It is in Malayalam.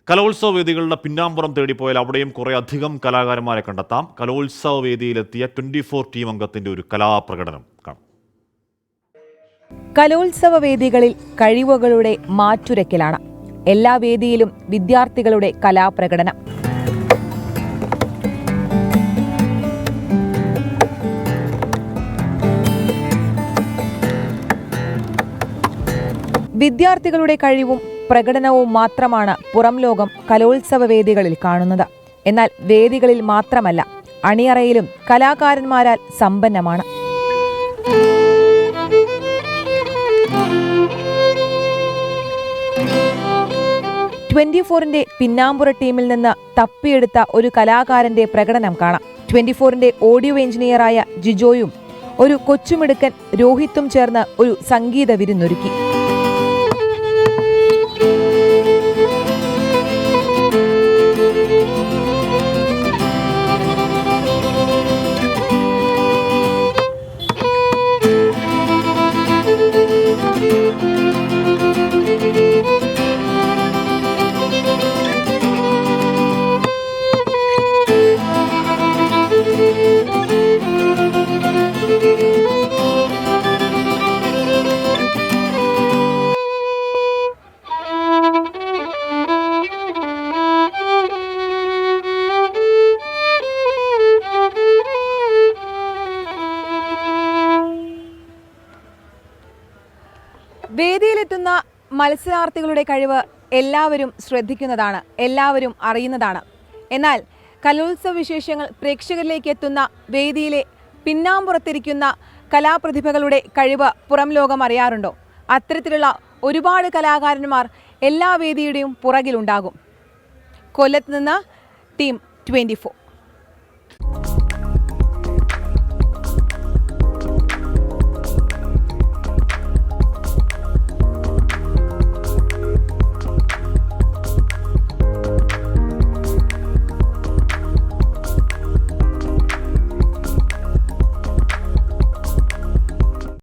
കലോത്സവ വേദികളുടെ പിന്നാമ്പുറം തേടിപ്പോയാൽ അവിടെയും കുറേ അധികം കലാകാരന്മാരെ കണ്ടെത്താം. കലോത്സവ വേദിയിലെത്തിയ 24 ടീം അംഗത്തിന്റെ ഒരു കലാപ്രകടനം കാണാം. കലോത്സവ വേദികളിൽ കഴിവുകളുടെ മാറ്റുരയ്ക്കലാണ്. എല്ലാ വേദിയിലും വിദ്യാർത്ഥികളുടെ കലാപ്രകടനം. വിദ്യാർത്ഥികളുടെ കഴിവും പ്രകടനവും മാത്രമാണ് പുറം ലോകം കലോത്സവ വേദികളിൽ കാണുന്നത്. എന്നാൽ വേദികളിൽ മാത്രമല്ല, അണിയറയിലും കലാകാരന്മാരാൽ സമ്പന്നമാണ്. ട്വന്റി4ന്റെ പിന്നാമ്പുറ ടീമിൽ നിന്ന് തപ്പിയെടുത്ത ഒരു കലാകാരന്റെ പ്രകടനം കാണാം. 24ന്റെ ഓഡിയോ എഞ്ചിനീയറായ ജിജോയും ഒരു കൊച്ചുമിടുക്കൻ രോഹിത്തും ചേർന്ന് ഒരു സംഗീത വിരുന്നൊരുക്കി. വേദിയിലെത്തുന്ന മത്സരാർത്ഥികളുടെ കഴിവ് എല്ലാവരും ശ്രദ്ധിക്കുന്നതാണ്, എല്ലാവരും അറിയുന്നതാണ്. എന്നാൽ കലോത്സവ വിശേഷങ്ങൾ പ്രേക്ഷകരിലേക്ക് എത്തുന്ന വേദിയിലെ പിന്നാമ്പുറത്തിരിക്കുന്ന കലാപ്രതിഭകളുടെ കഴിവ് പുറം ലോകം അറിയാറുണ്ടോ? അത്തരത്തിലുള്ള ഒരുപാട് കലാകാരന്മാർ എല്ലാ വേദിയുടെയും പുറകിലുണ്ടാകും. കൊല്ലത്ത് നിന്ന് ടീം 24.